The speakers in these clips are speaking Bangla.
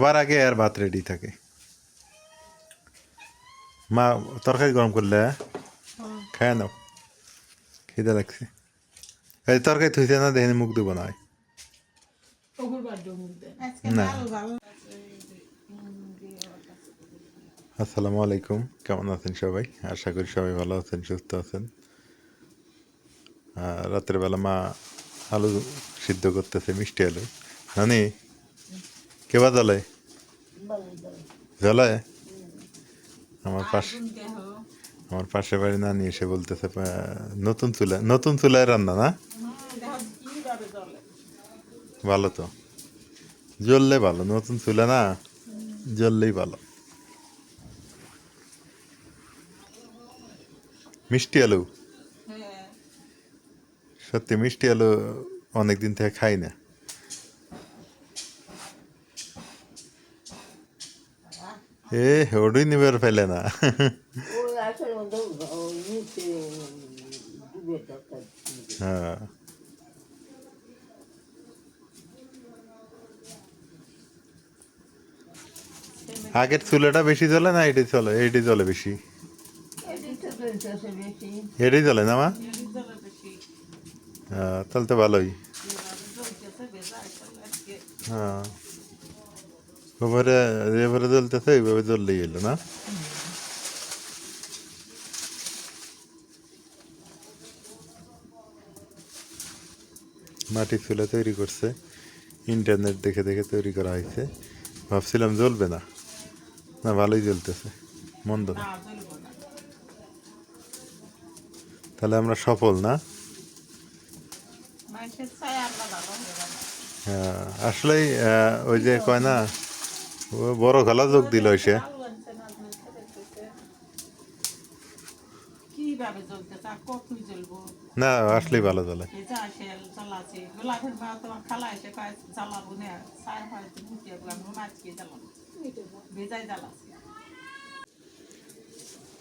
সবার আগে আর ভাত রেডি থাকে। মা তরকারি গরম করলে খায় নাও, খিদে লাগছে। এই তরকারি থুইছে না, দেখে মুখ দেবো না। না। আসসালামু আলাইকুম, কেমন আছেন সবাই? আশা করি সবাই ভালো আছেন, সুস্থ আছেন। রাতের বেলা মা আলু সিদ্ধ করতেছে, মিষ্টি আলু। নানি কেবা জলে জলে আমার পাশে আমার পাশের বাড়ি নানি এসে বলতেছে নতুন চুলায় রান্না না, ভালো তো, জ্বললে ভালো, নতুন চুলা না, জ্বললেই ভালো। মিষ্টি আলু, সত্যি মিষ্টি আলু অনেকদিন থেকে খাই না। ওডুই নিবার ফেলে না। হ্যাঁ, আগের চুলাটা বেশি জ্বলে না এটাই চলে? এইটাই জ্বলে বেশি, এটাই জ্বলে না মা? তাহলে তো ভালোই। হ্যাঁ, ওভাবে যেভাবে জ্বলতেছে ওইভাবে জ্বললেই এলো না। মাটির চুলা তৈরি করছে, ইন্টারনেট দেখে দেখে তৈরি করা হয়েছে। ভাবছিলাম জ্বলবে না, না ভালোই জ্বলতেছে, মন্দ না। তাহলে আমরা সফল না? আসলেই ওই যে কয় না, ও বড় খেলা যোগ দিল সে। না আসলেই ভালো জ্বলে।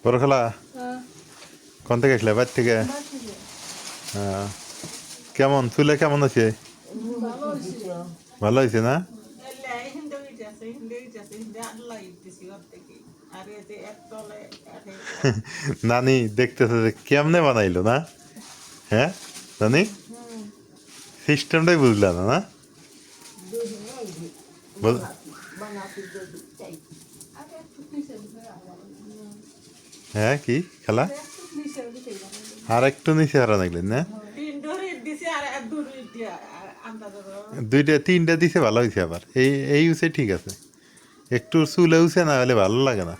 বড় খেলা কোন থেকে আসলে? বাড়ি থেকে? কেমন চুলে কেমন আছে? ভালো হয়েছে না? নানি দেখতেছে যে কেমনে বানাইলো না? হ্যাঁ নানি, সিস্টেমটাই বুঝলাম না। না হ্যাঁ, কি খেলা আর একটু নিচে হারা নাগলেন না? দুইটা তিনটা দিছে, ভালো হয়েছে। আবার এই উচে ঠিক আছে, একটু চুলে উচে না হলে ভালো লাগে না।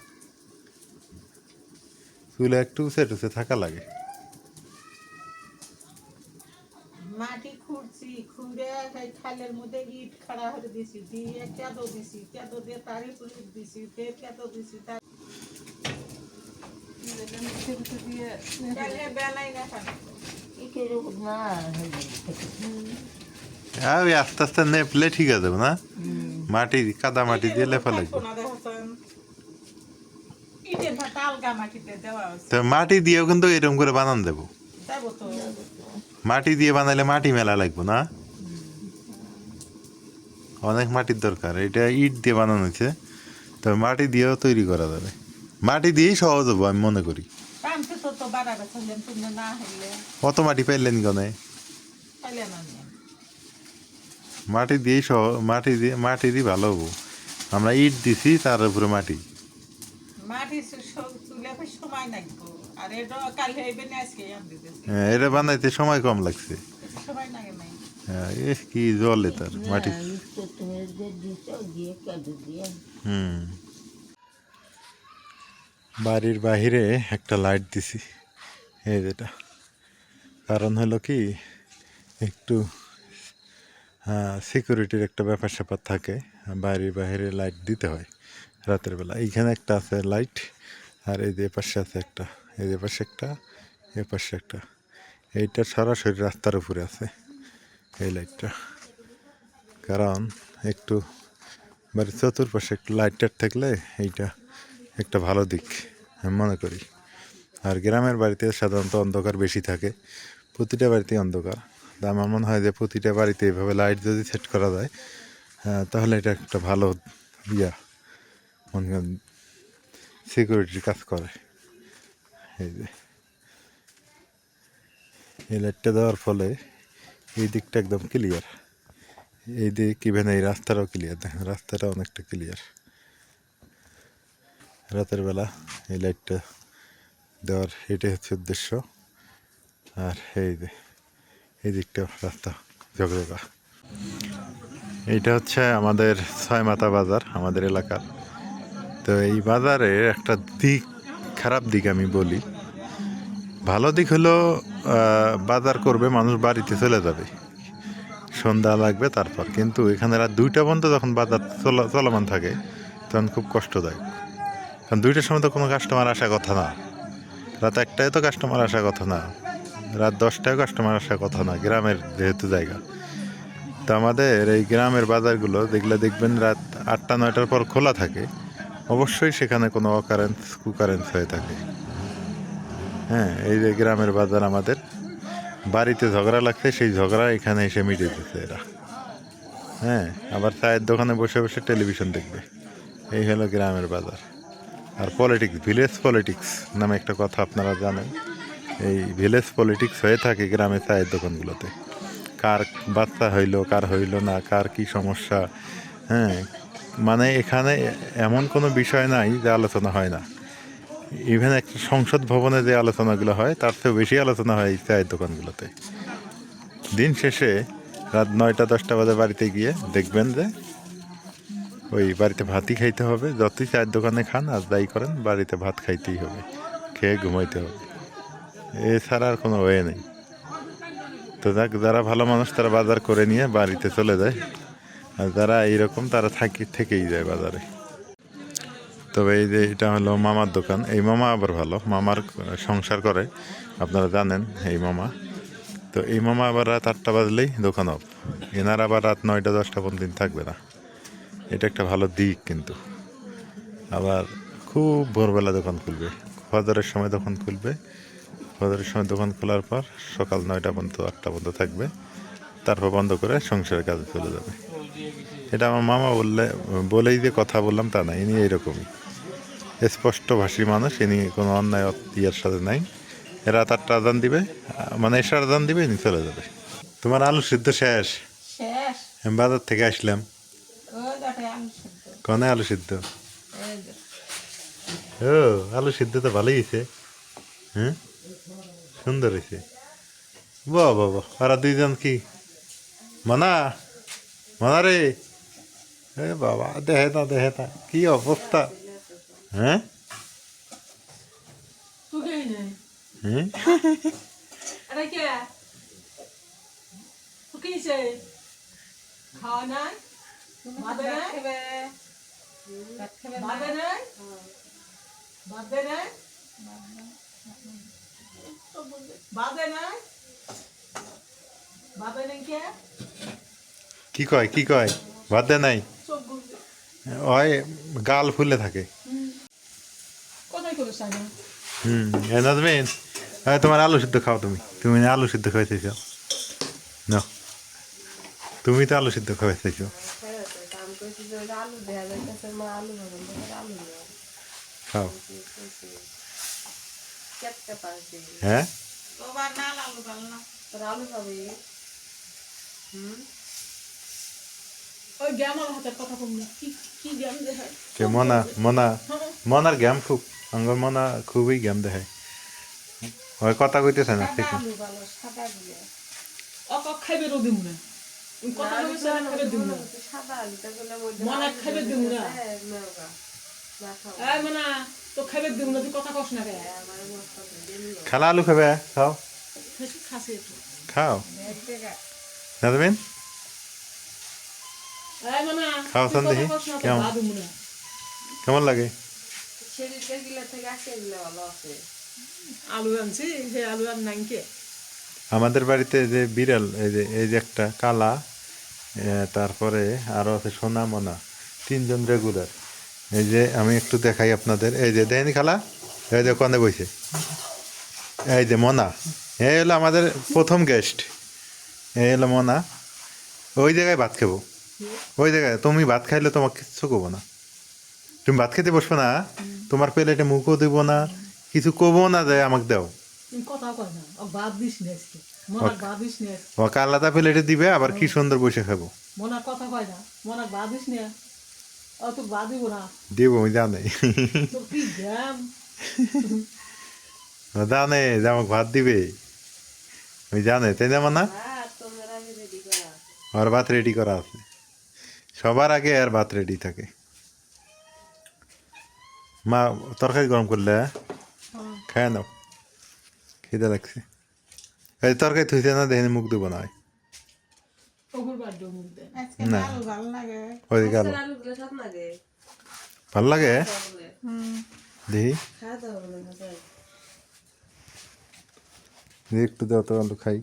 চুলে একটু উচে টুচে থাকা লাগে। মাটি খুঁড়ছি, খুঁড়ে খালের মধ্যে ইট খাড়া হয়ে দিছি, দিয়ে কেঁদো দিছি, কেঁদো দিয়ে তারি পুরি দিছি, ফের কেঁদো দিছি, তার বেলাই না ওই আস্তে আস্তে নেপলে ঠিক আছে না? মাটি কাদা মাটি দিয়ে লেপা লাগবে। তো মাটি দিয়েও কিন্তু এরকম করে বানান দেবো। মাটি দিয়ে বানাইলে মাটি মেলা লাগবে না, অনেক মাটির দরকার। এটা ইট দিয়ে বানানো হয়েছে, তবে মাটি দিয়েও তৈরি করা যাবে। মাটি দিয়েই সহজ হবো আমি মনে করি। অত মাটি পাইলেন কেন? মাটি দিয়েই মাটি দিয়ে ভালো হবো। আমরা ইট দিছি, তার উপরে মাটি। এটা বানাইতে সময় কম লাগছে। কি জলে তার মাটি। বাড়ির বাহিরে একটা লাইট দিছি, এই যেটা, কারণ হলো কি, একটু সিকিউরিটির একটা ব্যাপার স্যাপার থাকে, বাড়ির বাহিরে লাইট দিতে হয় রাতের বেলা। এইখানে একটা আছে লাইট, আর এই যে পাশে আছে একটা, এই যে পাশে একটা, এ পাশে একটা। এইটা সরাসরি রাস্তার উপরে আছে এই লাইটটা, কারণ একটু বাড়ির চতুর্পাশে একটু লাইট টাইট থাকলে এইটা একটা ভালো দিক আমি মনে করি। আর গ্রামের বাড়িতে সাধারণত অন্ধকার বেশি থাকে, প্রতিটা বাড়িতেই অন্ধকার। আমার মনে হয় যে প্রতিটা বাড়িতে এভাবে লাইট যদি সেট করা যায়, তাহলে এটা একটা ভালো ইয়া সিকিউরিটির কাজ করে। এই যে এই লাইটটা দেওয়ার ফলে এই দিকটা একদম ক্লিয়ার, এই দিক ইভেন এই রাস্তাটাও ক্লিয়ার। দেখেন রাস্তাটা অনেকটা ক্লিয়ার রাতের বেলা এই লাইটটা দেওয়ার, এটাই হচ্ছে উদ্দেশ্য। আর এই যে এই দিকটা রাস্তা ঝকঝকা। এইটা হচ্ছে আমাদের ছয়মাথা বাজার আমাদের এলাকার। তো এই বাজারের একটা দিক, খারাপ দিক আমি বলি। ভালো দিক হলো বাজার করবে মানুষ বাড়িতে চলে যাবে, সন্ধ্যা লাগবে তারপর। কিন্তু এখানে রাত 2টা পর্যন্ত যখন বাজার চলমান থাকে তখন খুব কষ্টদায়ক। কারণ 2টার সময় তো কোনো কাস্টমার আসার কথা না, রাত 1টায় তো কাস্টমার আসার কথা না, রাত 10টায় কাস্টমার আসার কথা না, গ্রামের যেহেতু জায়গা। তো আমাদের এই গ্রামের বাজারগুলো দেখলে দেখবেন রাত 8টা-9টার পর খোলা থাকে, অবশ্যই সেখানে কোনো অকারেন্স কুকারেন্স হয়ে থাকে। হ্যাঁ, এই যে গ্রামের বাজার আমাদের, বাড়িতে ঝগড়া লাগছে সেই ঝগড়া এখানে এসে মিটিয়ে দিচ্ছে এরা। হ্যাঁ, আবার চায়ের দোকানে বসে বসে টেলিভিশন দেখবে। এই হলো গ্রামের বাজার। আর পলিটিক্স, ভিলেজ পলিটিক্স নামে একটা কথা আপনারা জানেন। এই ভিলেজ পলিটিক্স হয়ে থাকে গ্রামে চায়ের দোকানগুলোতে। কার বাচ্চা হইলো, কার হইল না, কার কি সমস্যা। হ্যাঁ, মানে এখানে এমন কোনো বিষয় নাই যে আলোচনা হয় না। ইভেন একটা সংসদ ভবনে যে আলোচনাগুলো হয় তার চেয়েও বেশি আলোচনা হয় এই চায়ের দোকানগুলোতে। দিন শেষে রাত 9টা-10টা বাজে বাড়িতে গিয়ে দেখবেন যে ওই বাড়িতে ভাতই খাইতে হবে। যতই চায়ের দোকানে খান আর যাই করেন, বাড়িতে ভাত খাইতেই হবে, খেয়ে ঘুমাইতে হবে, এছাড়া আর কোনো ওয়ে নেই। তো যারা ভালো মানুষ তারা বাজার করে নিয়ে বাড়িতে চলে যায়, আর যারা এইরকম তারা থেকেই যায় বাজারে। তবে এই যে এটা হলো মামার দোকান, এই মামা আবার ভালো, মামার সংসার করে আপনারা জানেন এই মামা। তো এই মামা আবার রাত 8টা বাজলেই দোকান অফ, এনার আবার রাত 9টা-10টা পর্যন্ত থাকবে না। এটা একটা ভালো দিক। কিন্তু আবার খুব ভোরবেলা দোকান খুলবে, ফজরের সময় দোকান খুলবে, ফজরের সময় দোকান খোলার পর সকাল 9টা পর্যন্ত 8টা পর্যন্ত থাকবে, তারপর বন্ধ করে সংসারের কাজে চলে যাবে। এটা আমার মামা বলেই যে কথা বললাম তা না, ইনি এইরকমই স্পষ্টভাষী মানুষ, ইনি কোনো অন্যায় ইয়ার সাথে নাই। রাত 8টা আজান দিবে, মানে এশার আজান দিবে, ইনি চলে যাবে। তোমার আলু সিদ্ধ শেষ? শেষ। আমি বাজার থেকে আসলাম। ওই দেখে আলু সিদ্ধ। কনে আলু সিদ্ধ? এই যে। ও, আলু সিদ্ধ তো ভালোই হয়েছে। হ্যাঁ, সুন্দর হয়েছে। বাহ বাহ বাহ। আর দুইজন কি মানা, মানা রে, এ বাবা, দেখে না কি অবস্থা। হ্যাঁ তুই নেই। হ্যাঁ, আরে কে? তুই কিছে? খাওয়া নাই? বাদে নাই? বাদে নাই? বাদে নাই? বাদে নাই? বাদে নাই কে? কি কয় কি কয়? ভাত দেয় নাই? চোখ গুলছে। ওই গাল ফুলে থাকে। কোথায় করে সাইনা? নাজমিন, তোমার আলু সিদ্ধ খাও। তুমি তুমি আলু সিদ্ধ খাওয়াইতেছ না, তুমি তো আলু সিদ্ধ খাওয়াইতেছ। খাও। হ্যাঁ, তোবার না আলু ভালো না। তোর আলু খাবি? ওই গ্যামার হাতের কথা কমনি। কি গ্যাম দেখায়? কে মনা? মনার গ্যাম খুব, আঙ্গ মনা খুবই গ্যাম দেখায়। ওই কথা কইতেছে না ঠিক না। আলু ভালো সাদা দিয়ে। অক খাইবে রোদি মুনে। কথা কইছে না খাইবে দিমু না। সাদা আলুটা গুলো মধ্যে মনা খাইবে দিমু না। এই মনা তো খাইবে দিমু না, তুই কথা কস না কে? খালা আলু খাবে? খাও খাসি একটু। খাও নাজমিন, এই মনা খাও সান দেখি কেমন কেমন লাগে। আলু আনছি, সেই আলু আর নাই কে? আমাদের বাড়িতে যে বিড়াল, এই যে একটা কালা, তারপরে আরো আছে সোনা মনা, 3জন রেগুলার। এই যে আমি একটু দেখাই আপনাদের, এই যে দেখেনি খালা, এই যে কনে বইছে, এই যে মনা, এই হলো আমাদের প্রথম গেস্ট। এই হলো মনা। ওই জায়গায় ভাত খাবো, ওই জায়গায়। তুমি ভাত খাইলে তোমাকে কিচ্ছু করবো না। তুমি ভাত খেতে বসবে না? তোমার প্লেটে মুখও দিব না, কিছু কবো না যে আমাকে দাও। তুই কথা কয় না ও বাদ দিস নি আজকে মনাক বাদ দিস নি ওকে আলাদা প্লেটে দিবে, আবার কি সুন্দর বসে খাবো। মনাক কথা কয় না মনাক বাদ দিস নি ও তো বাদ দিব না দিব আমি জানি। তোর কি জ্ঞান ও জানে যে আমাকে ভাত দিবে, ওই জানে, তাই না মানা? আর ভাত রেডি করা আছে সবার আগে, আর ভাত রেডি থাকে। মা তরকারি গরম করলে খায় নাও, খিদে লাগছে। এই তরকারি থুইছে না, দেখে মুখ দেবো না। ওগুর বাদ দিব মুখে আজকে না। আলু ভালো লাগে ওইদিকে আলো ভাল লাগে দেখি, দেখি একটু দাও তো, আলু খাই।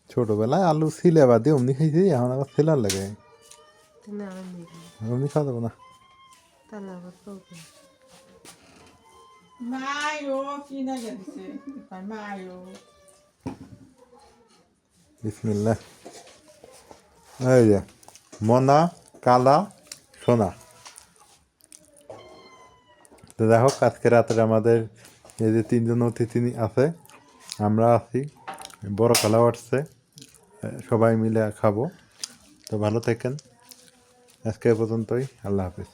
ছোটবেলায় আলু ছিলে বা দিয়ে অমনি খাইছি, এখন আবার ছেলার লাগে, অমনি খাওয়া যাবো না। মায়ো কি না গেছে মায়ো বিসমিল্লাহ। এই যে মনা, কালা, সোনা। তো দেখো আজকে রাত্রে আমাদের এই যে 3 জন অতিথি আছে, আমরা আছি, বড় খালা আসছে, সবাই মিলে খাবো। তো ভালো থাকেন, আজকে এ পর্যন্তই, আল্লাহ হাফিজ।